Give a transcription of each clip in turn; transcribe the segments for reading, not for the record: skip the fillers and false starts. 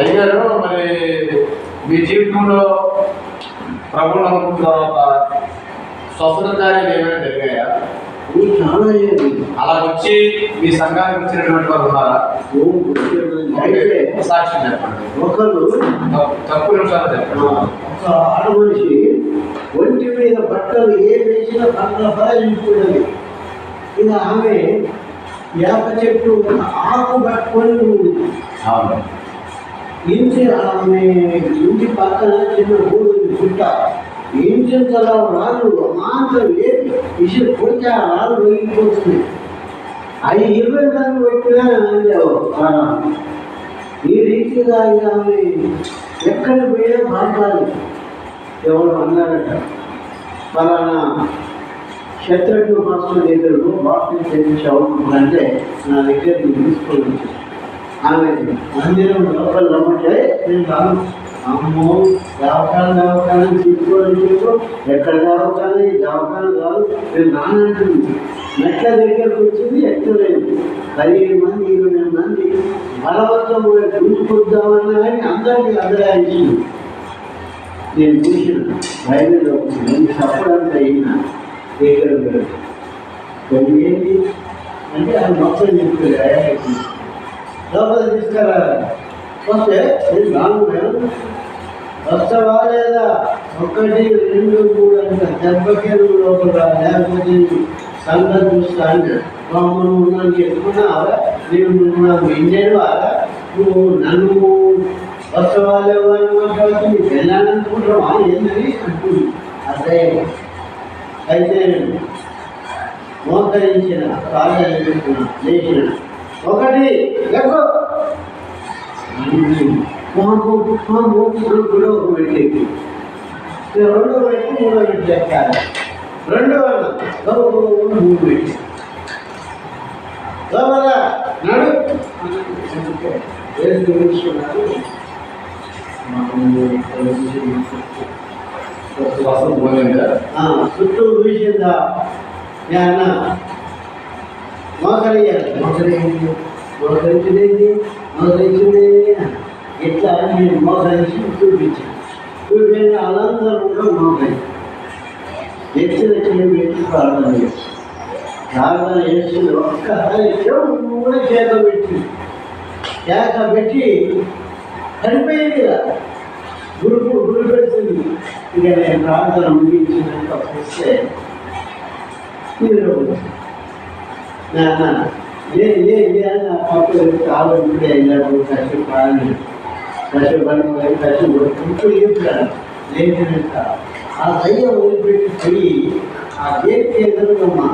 అయ్యారు. మరి మీ జీవితంలో ప్రభువుని నమ్ముకున్న తర్వాత స్వస్థత కార్యాలు ఏమైనా జరిగాయా? చాలా అలా వచ్చి మీ సంఘానికి వచ్చినటువంటి వాళ్ళు ఉన్నారా? సాక్షి చెప్పండి. ఒకరు తక్కువ నిమిషాలు చెప్పండి. ఒక ఆడమనిషి ఒంటి మీద బట్టలు ఏ వేసినా బట్టల పరాయించుకున్నది. ఇక ఆమె వేప చెట్టు ఆకు పట్టుకొని ఉంది. ఆమె ఇంటి పక్కన చిన్న ఊరు చుట్ట ఇంటింతలో రాళ్ళు మాత్రం లేదు విషయం కొడితే ఆ రాళ్ళు వెళ్ళిపోతుంది. అవి 20 గంటలు పెట్టినా ఈ రీతిగా ఆమె ఎక్కడ పోయినా మాట్లాడాలి. ఎవరు అన్నారట, ఫలానా శత్రుఘ్న మాస్టర్ దగ్గర బాప్టిజం చేయించావు అంటే నా దగ్గర తీసుకొని ఆమె మందిరం లోపల రమ్మంటే నేను రాను. అమ్మో దవాఖానం తీసుకోవాలి, ఎక్కడ దవాఖాన కాదు నేను నానంటుంది. మెట్ల దగ్గరకు వచ్చింది, ఎక్కలేదు. 15 మంది 20 మంది బలవంతం చూసుకొద్దామన్నా కానీ అందరికీ అభిరాయించింది. నేను చూసిన రైలులో చెప్పడంతా అయినా దగ్గర ఏంటి అంటే అది మొత్తం చెప్పారు. లోపల తీసుకురా వస్తే నేను రాను, వస్తావా లేదా 1 2 3 అంటే దెబ్బకేలు లోపల లేకపోతే సంగతి చూస్తా అంటే నువ్వు ఉన్నాను చెప్పుకున్నావా, నేను ఇంజన్ వారా, నువ్వు నన్ను వస్తావా లేవా అని మాట్లాడుతూ నీ వెళ్ళాలనుకుంటున్నావా ఏందని అంటుంది. అదే అయితే మోకరించిన కార్యాలు లేచిన 1 ఎక్కువ కూడా ఒక మెట్లెక్కి 2 మెట్లు 3 మెట్లు ఎక్కాలి. 2 3 మెట్లు లోపల నడు తెలుసుకున్నారు. చుట్టూ చూసిందా అన్న మోకరించింది ఎట్లా నేను మోకరించి చూపించిన అలందరూ కూడా మోకరించి ఎత్తిన పెట్టి ప్రార్థన చేసి ప్రార్థన చేస్తుంది. ఒక్కసారి కూడా కేక పెట్టి చనిపోయింది కదా, గురి పెడుతుంది. ఇక నేను ప్రార్థన ముగించినాక వస్తే పప్పు కావాలంటే వెళ్ళాడు, కష్టపడి ఇప్పుడు చెప్తాను లేచినాక ఆ దయ్యం వదిలిపెట్టి ఆ గేట్ ఎదురుగా మన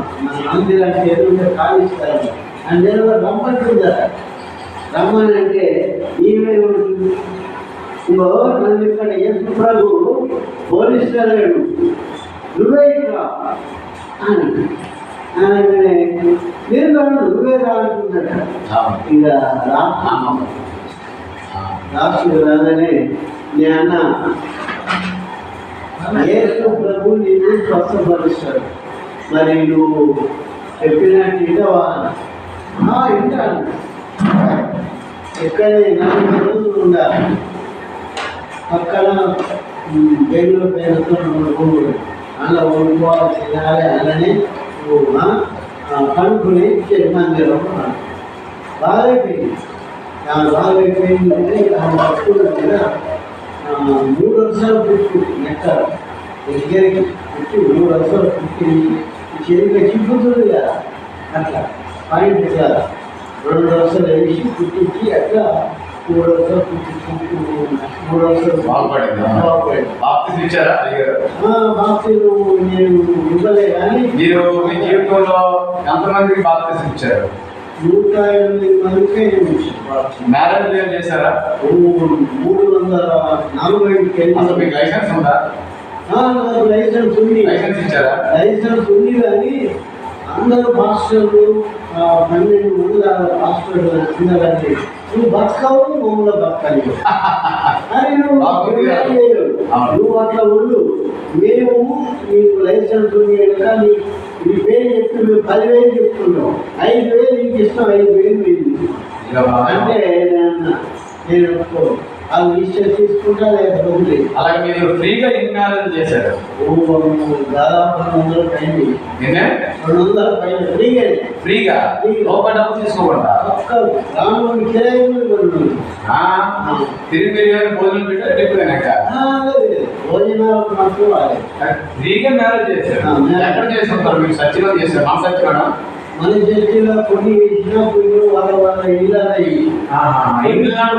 మందిరానికి ఎదురుగా కాలిస్తారు. అందులో రమ్మంటుందా, రమ్మని అంటే ఈమె ఇంకో నన్ను ఇక్కడ యేసు ప్రభు పోలీసులు నువ్వే ఇట్లా అని మీరు కాదు నువ్వే రానుకుంటాడ. ఇక రాష్ట్ర రాగానే నేను యేసు ప్రభు నిన్ను స్వస్థపరుస్తాడు, మరి నువ్వు చెప్పినట్టు వింటాను. ఎక్కడ 40 రోజులు ఉండాలి. పక్కన బెంగళూరు పేరుతో అలా వండుకోవాలి, తినాలి. అలానే కనుక్కుని మందిరం బాగైపోయింది. బాగైపోయిందంటే పట్టుకున్న మీద 3 వర్షాలు పుట్టుకుంది. ఎక్కడ దగ్గరికి పుట్టి 3 వర్షాలు పుట్టింది. చెరువుగా చిక్కుతుంది కదా, అట్లా పాయింట్ కదా 2 వర్షాలు వేసి పుట్టించి అట్లా 3 వర్షాలు పుట్టించి 3 వర్షాలు బాగుపడింది. బాప్తిజం నేను ఇవ్వలే కానీ మీరు మీ జీవితంలో ఎంతమందికి బాప్తిజం ఇచ్చారు? 108 మందికి మ్యారేజ్ ఏం చేశారా? 345 మీకు లైసెన్స్ ఉందా? నాకు లైసెన్స్ ఉంది. లైసెన్స్ ఇచ్చారా? లైసెన్స్ ఉంది కానీ అందరూ మాస్టర్లు 12 మంది హాస్పిటల్ అందరంటే నువ్వు బతకవు, మమ్మల్ని బతకాలి అని నువ్వు అట్లా ఉండు. మేము నీకు లైసెన్స్ ఉంది కనుక నీ పేరు చెప్పి మేము 10,000 చెప్తున్నాం. 5,000 నీకు ఇస్తాం, 5,000 అంటే నేను వాళ్ళు ఇష్టం తీసుకుంటా లేకపోతే అలాగే మీరు ఫ్రీగా ఇన్ మ్యారేజ్ చేశారు. దాదాపు 200 పైన నిన్నే 200 పైన ఫ్రీగా రూపాయి డబ్బు తీసుకోకుండా తిరిగి మీరు భోజనం పెట్టారు చెప్పినాక భోజనాలకు మాత్రం ఫ్రీగా మ్యారేజ్ చేశారు. ఎక్కడ చేసుకుంటారు? మీరు సచ్చిలో చేశారు. మా సచ్చిలో మన చర్చిలో కొన్ని ఇచ్చినప్పుడు వాళ్ళ ఇల్లు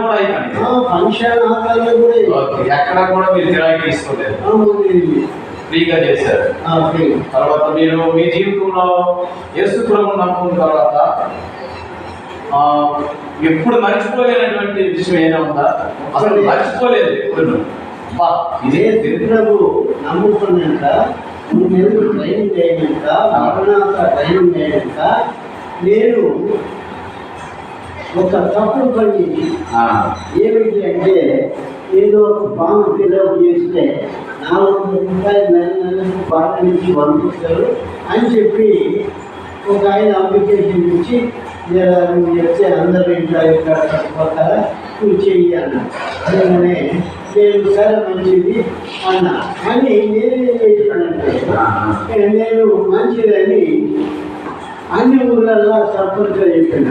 కూడా అయిపోయింది. ఫంక్షన్ హాల్లో కూడా ఎక్కడ కూడా మీరు కిరాయి తీసుకోలేదు, ఫ్రీగా చేశారు. తర్వాత మీరు మీ జీవితంలో యేసు ప్రభువుని నమ్ముకున్న తర్వాత ఎప్పుడు మర్చిపోలేనటువంటి విషయం ఏమైనా ఉందా? అసలు మర్చిపోలేదు ఎప్పుడు. ఇదే ప్రభు నమ్ముకున్నాక 3 నెలలు ట్రైనింగ్ అయినాక మరణాంత ట్రైనింగ్ అయినాక నేను ఒక తప్పు పని ఏమిటి అంటే ఏదో ఒక ఫామ్ ఫిల్అప్ చేస్తే 400 రూపాయలు నెలకు బాగా నుంచి పంపిస్తారు అని చెప్పి ఒక ఆయన అప్లికేషన్ ఇచ్చి నువ్వు చెప్తే అందరూ ఇంట్లో ఇక్కడ కట్టుకోతారా నువ్వు చెయ్యి అన్నా. అలాగనే నేను సరే మంచిది అన్నా. అని నేనేం చేశానంటే నేను మంచిదని అన్ని ఊళ్ళల్లో సర్పంచ్గా చెప్పిన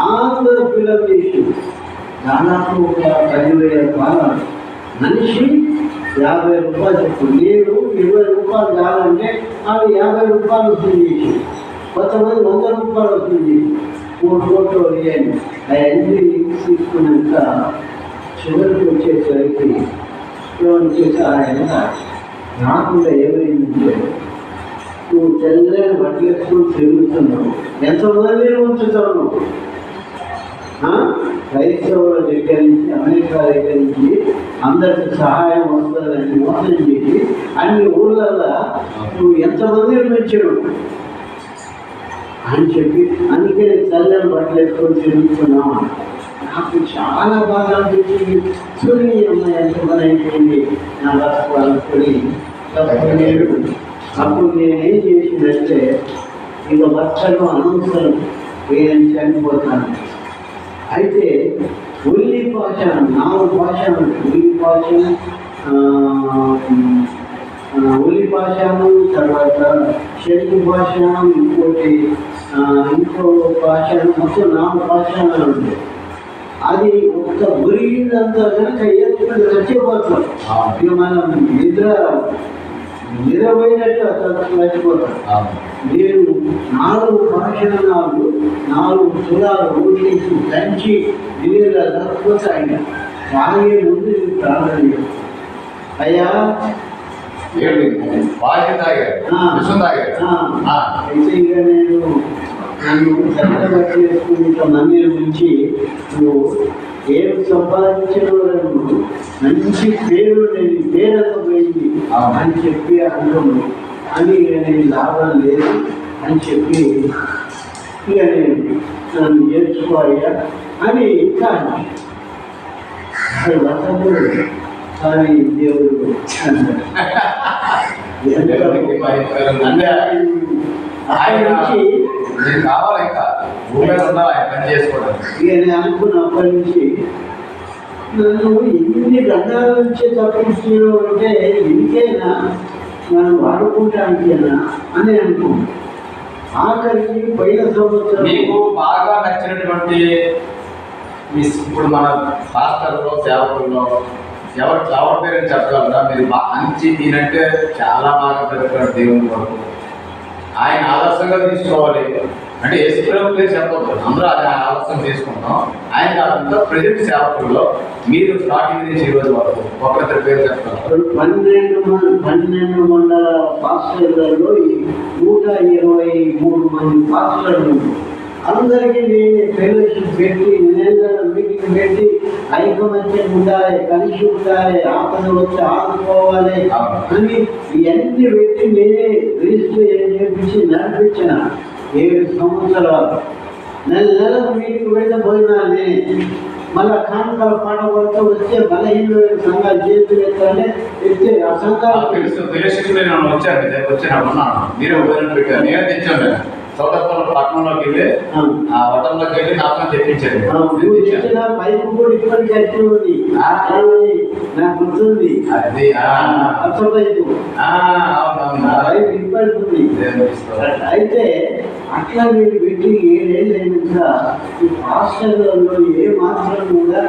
అందరూ ఫిల్అప్ చేసి దాదాపు ఒక 10,000 రూపాయలు మనిషి 50 రూపాయలు చెప్పు. నేను 20 రూపాయలు కావాలంటే అవి 50 రూపాయలు వస్తుంది చేసి, కొంతమంది 100 రూపాయలు వస్తుంది. 3 ఫోటోలు ఇవ్వండి. అవన్నీ తీసుకున్నాక చివరికి వచ్చేసరికి ఏమని చేసి ఆయన రాకుండా ఏమైందంటే నువ్వు తెల్లని బట్టలు వేసుకొని తిరుగుతున్నావు, ఎంతమంది ఉంచుతావు నువ్వు? క్రైస్తవుల దగ్గర నుంచి అమెరికా దగ్గర నుంచి అందరికి సహాయం వస్తుందని మోసం చేసి అన్ని ఊళ్ళల్లో నువ్వు ఎంతమందిని పెంచావు అని చెప్పి అందుకే చల్లని బట్టలు వేసుకొని తిరుగుతున్నావు. నాకు చాలా బాగా అనిపించింది. చూడి అమ్మాయి ఎంతమంది అయిపోయింది నా బతుకు అనుకుని అప్పుడు నేనేం చేసిందంటే ఇక బట్టలు అనవసరం వేయని చనిపోతాను. అయితే ఉల్లి పాషాణం 4 పాషాణం ఉల్లి పాషాణం తర్వాత శక్తి పాషాణం ఇంకో పాషాణం మొత్తం 4 పాషాణాలు ఉంటాయి. అది ఒక్క గురిగినంతా కనుక ఎత్తుకుని చచ్చిపోతాం. ఇక మనం నిద్రపోయినట్టు అతను చచ్చిపోతాం. నేను 4 పాషాణాలు 4 తులాలు ఊటించి దంచి నీళ్ళ లేకపోతే ఆయన తాగే ముందు ప్రార్థన అయ్యా అయితే ఇక నేను నన్ను చట్టబట్టి వేసుకుని ఇంతమంది నుంచి నువ్వు ఏం సంపాదించడం మంచి పేరు నేను పేరంతా పోయింది అని చెప్పి అంటున్నాను అని ఇక నేను లాభం లేదు అని చెప్పి ఇక నేను నన్ను నేర్చుకోయ్యా అని కానీ కానీ దేవుడు ఆయన నుంచి నేను అనుకున్నప్పటి నుంచి నన్ను ఎన్ని గంటల నుంచి తప్పించు అంటే ఇంకేనా మనం వాడుకుంటానికేనా అని అనుకున్నాను. ఆఖరికి పోయిన సంవత్సరం మీకు బాగా నచ్చినటువంటి ఇప్పుడు మన పాస్టర్లో సేవకుల్లో ఎవరి పేరు చెప్పగలరా? మీరు మంచి దీనంటే చాలా బాగా పెరుగుతారు దేవుని వరకు, ఆయన ఆదర్శంగా తీసుకోవాలి అంటే యేసుప్రభు పేరు చెప్పవద్దు, అందరూ అది ఆదర్శం తీసుకుంటాం. ఆయన కాకుండా ప్రజెంట్ సేవకుల్లో మీరు స్టార్టింగ్ నుంచి ఈ రోజు వరకు ఒకరిద్దరు పేరు చెప్తారు. 12 మండల పాస్టర్లలో 123 మంది పాస్టర్లు అందరికీ నేను ఫెలోషిప్ పెట్టి మీటింగ్ పెట్టి ఐకమత్యం ఉండాలి, కలిసి ఉండాలి, ఆపద వచ్చి ఆదుకోవాలి అని ఇవన్నీ పెట్టి నేనే రిజిస్టర్ చేయించి నడిపించిన 7 సంవత్సరాలు. నెలకు మీటింగ్ పెడితే పోయినానే మళ్ళా కానుకల పాట పడుతూ వస్తే బలహీనమైన సంఘాలు చేతులు ఎత్తానే ఎత్తే ఆ సంఘాలు వచ్చాను మీరు పెట్టారు నేను తెచ్చాను చౌటప్పల పట్టణంలోకి వెళ్ళి ఆ వటంలోకి వెళ్ళి నాకు తెప్పించాడు. పైపు కూడా ఇప్పటికీ కట్టి ఉంది, నాకు గుర్తుంది. అది కొత్త పైపు పైపు ఇప్పటికి ఉంది. అయితే అట్లా మీరు పెట్టి 7 ఏళ్ళు అయినాక ఈ పాస్టర్లలో ఏ మాత్రం కూడా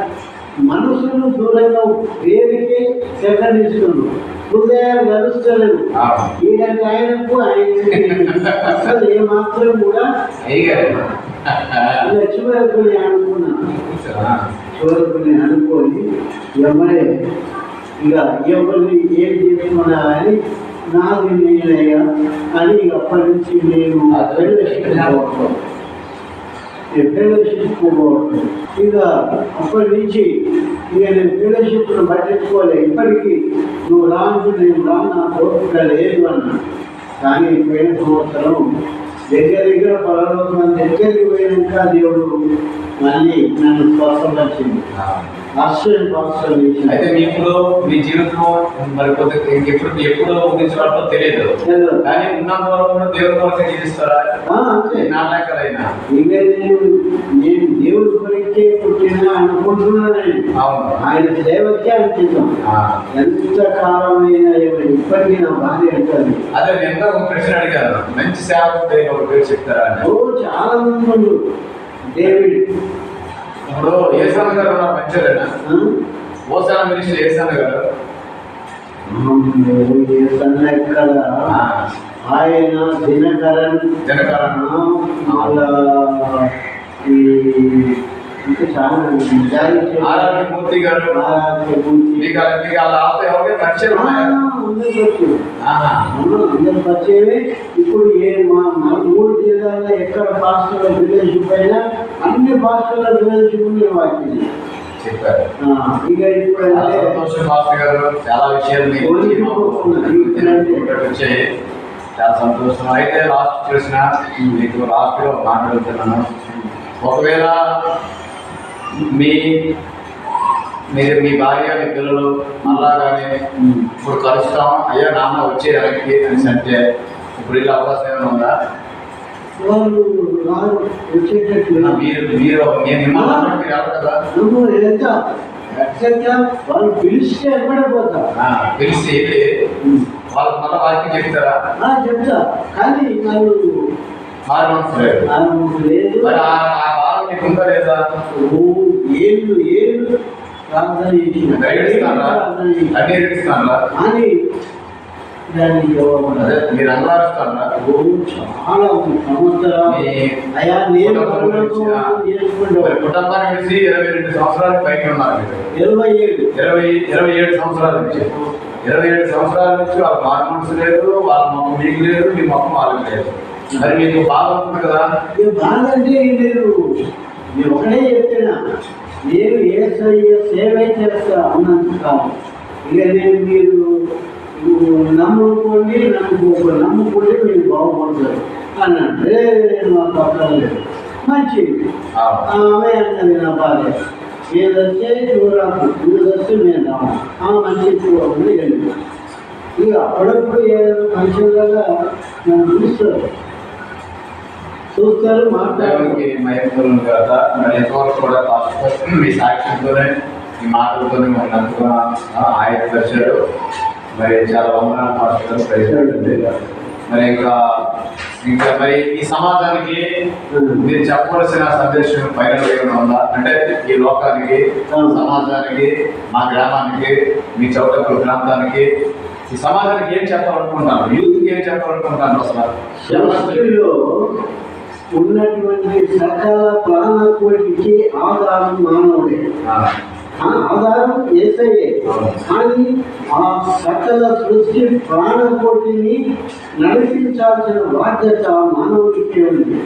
మనుషులు దూరంగా పేరుకే సేకరిస్తున్నారు, హృదయాలు కలుస్తలేదు. ఈయనకి ఆయనకు అసలు ఏ మాత్రం కూడా చివరకుని అనుకున్నాను. చివరకుని అనుకోని ఎవరే ఇక ఎవరిని ఏం చేసుకున్నా అని నాది నేనయ్యా అని అప్పటి నుంచి నేను ఫెలోషిప్ ఇక అప్పటి నుంచి ఇక నేను ఫెలోషిప్ను పట్టించుకోలే. ఇప్పటికీ నువ్వు రాను నేను రాను నా కోరిక లేదు అన్నా. కానీ పోయిన సంవత్సరం దగ్గర పరలోకం దగ్గరికి పోయినాక దేవుడు మళ్ళీ నన్ను స్వస్థపరిచింది. అయితే ఇప్పుడు మీ జీవితం మరి ఎప్పుడు ఊహించినట్టు తెలియదు, కానీ ఉన్నంత వరకు దేవుడి కొరకు జీవిస్తారా? నాటకాలైనా నేను దేవుడి కొరికే పుట్టినా అనుకుంటున్నాను. ఆయన సేవకే అంకితం. ఎంత కాలమైన ఇప్పటికీ నా భార్య అంటారు. అదే నేను ఒక ప్రశ్న అడిగాను, మంచి సేవ ఒక పేరు చెప్తారా? చాలా మంది డేవిడ్ ఇప్పుడు ఏసాన గారు ఉన్నారు, మంచిదేనా? ఓసాన మినిస్టర్ ఏసాన గారు ఎక్కడ ఆయన దినకరన్ ఇంకా చాలా మూర్తి గారు అందరు పరిచయమే. ఇప్పుడు మన 3 జిల్లాల్లో ఎక్కడ పాస్టర్ల విలేజ్షిప్ అయినా అన్ని పాస్టర్ల విలేజ్షిప్ వాటిని చెప్పారు. ఇక ఇప్పుడు చాలా విషయాలు వచ్చాయి, చాలా సంతోషం. అయితే లాస్ట్ చూసిన మీకు లాస్ట్గా మాట్లాడుతున్నాను, ఒకవేళ మీరు మీ భార్య మీ పిల్లలు మళ్ళా కానీ ఇప్పుడు కలుస్తాం అయ్యా నాన్న వచ్చే వెనక్కి అని అంటే ఇప్పుడు ఇలా అవకాశం ఏమైనా ఉందా? వాళ్ళు పిలిస్తే ఎక్కడపోతా పిలిచి వాళ్ళకి మళ్ళీ వారికి చెప్తారా? చెప్తా, కానీ వాళ్ళు లేదు. లేదా ఏళ్ళు ప్రార్థన అని మీరు అల్లారుస్తారా? చాలా సంవత్సరాలు అయా నేను కుటుంబాన్ని విడిచి 22 సంవత్సరాలు పైకి ఉన్నారు. 27 సంవత్సరాల నుంచి 27 సంవత్సరాల నుంచి వాళ్ళ మాట మనసు లేదు, వాళ్ళ మొక్క మీకు లేదు, మీ మొక్క వాళ్ళకి లేదు. మరి మీకు బాధ అవుతుంది కదా? బాధ అంటే నేను ఒకటే చెప్తున్నా, నేను ఏ సేవ చేస్తా అన్నంత కాదు. ఇక నేను మీరు నమ్ముకోండి నమ్ముకుంటే మీరు బాగుపడతారు అన్నాడు. మాకు అక్కర్లేదు, మంచిది. ఆమె అన్నది నా భార్య, ఏదంటే చూడాలి ఏదంటే మేము రాము మంచి చూడాలి. ఇక అప్పుడప్పుడు ఏదైనా మంచిగా నన్ను చూస్తారు మాట్లాడడానికి కదా. మరి ఎంతవరకు కూడా మీ సాక్ష్యంతోనే మీ మాటలతోనే మమ్మల్ని అంతగా ఆయనపరిచాడు. మరి చాలా వందనాలు మాట్లాడుతూ ప్రయత్నించండి. మరి ఇంకా మరి ఈ సమాజానికి మీరు చెప్పవలసిన సందేశం పైన ఏమైనా ఉందా? అంటే ఈ లోకానికి, సమాజానికి, మా గ్రామానికి, మీ చౌటప్పల ప్రాంతానికి, ఈ సమాజానికి ఏం చెప్పాలనుకుంటాను? యూత్కి ఏం చెప్పాలనుకుంటాను? అసలు ఉన్నటువంటి సకల ప్రాణకోటికి ఆధారం మానవుడే, ఆధారం యేసయ్యే. కానీ ఆ సకల సృష్టి ప్రాణకోటిని నడిపించాల్సిన బాధ్యత మానవుడికే ఉంది.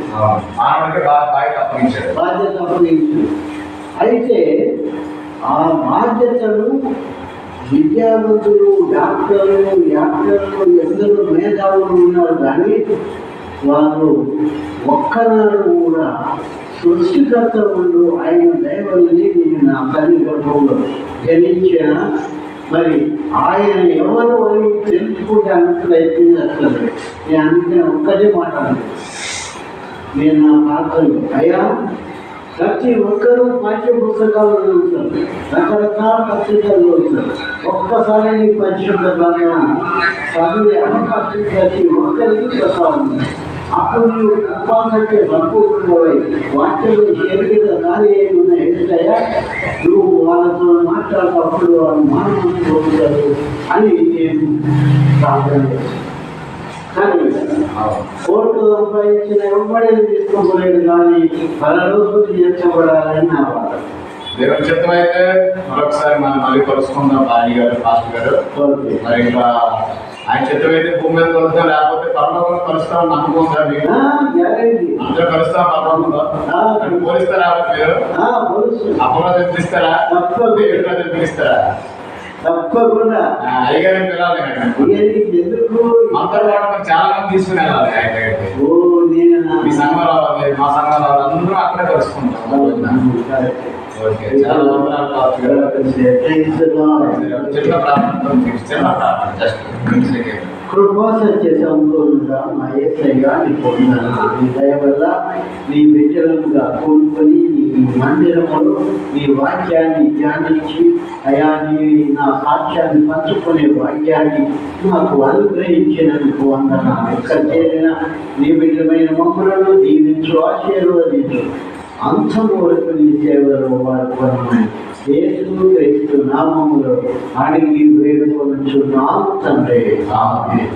బాధ్యత అప్పగించింది. అయితే ఆ బాధ్యతను విద్యావంతులు, డాక్టర్లు, యాక్టర్లు, ఎందరో మేధావులు ఉన్నారు, కానీ వాళ్ళు ఒక్కనాడు కూడా సృష్టికర్త ఉండు ఆయన దైవాన్ని నేను నా తల్లి గర్భంలో జనించిన మరి ఆయన ఎవరు అని తెలుసుకుంటే అన్నట్లయితే అసలు నేను అందుకని ఒక్కటే మాట్లాడలేదు. నేను నా ప్రార్థనలు అయ్యా ప్రతి ఒక్కరూ పాఠ్య పుస్తకాలు చదువుతారు, రకరకాల పత్రికలు చదువుతారు. ఒక్కసారి నీ పరిశుద్ధ గ్రంథం చదివే అవకాశం ప్రతి ఒక్కరికి ప్రసాదం. అప్పుడు నీవు ఉపాసంటే సంపూర్ణమై వాక్యంలో చేరిన దారి ఏమున్న ఏదయ్యా నువ్వు వాళ్ళతో మాట్లాడేటప్పుడు వాళ్ళు మానవులు పోతారు అని నేను ప్రార్థన చేస్తాను. కానీ కోర్టు సంపాదించిన ఎవడేది తీసుకోలేదు, కానీ పరలోకం చేర్చబడాలని నా వాడు. దేవుని చిత్తమైతే మరొకసారి మనం మళ్ళీ కలుసుకుందాం. భార్య గారు, పాస్టర్ గారు, మరి ఇంకా ఆయన చిత్తమైతే భూమి మీద కలుస్తాం, లేకపోతే పరలోకంలో కలుస్తాం నమ్మకం ఉందా మీకు? అందరూ కలుస్తాం పరలోకంలో. పోలిస్తారా మీరు? అపలో తెప్పిస్తారా? దేవుడిగా తెప్పిస్తారా? తప్పకుండా అయ్యగారిని పిల్లలు ఎందుకు మనతో పాటు మరి చాలా మంది తీసుకుని వెళ్ళాలి. మీ సంఘాల వాళ్ళు, మా సంఘాల వాళ్ళు అందరూ అక్కడే కలుసుకుంటాం. చాలా చిన్న ప్రార్థన, చిన్న ప్రార్థన జస్ట్ కృపాసత్య సంపూర్ణంగా మా యేసయ్యా నీ పొందాను. నీ దయ వల్ల నీ బిడ్డలుగా కోలుకొని నీ మందిరములో నీ వాక్యాన్ని ధ్యానించి అయా నీ నా సాక్ష్యాన్ని పంచుకునే వాక్యాన్ని మాకు అనుగ్రహించినందుకు వందనాలు. ఎక్కడ చేరిన నీ బిడ్డమైన మమ్మలను దీవించు, ఆశీర్వదించు. అంతం వరకు నీ సేవలో వాడుకోనమని యేసు క్రీస్తు నామములో అడిగి వేడుకొనుచున్నాము తండ్రి. ఆమేన్.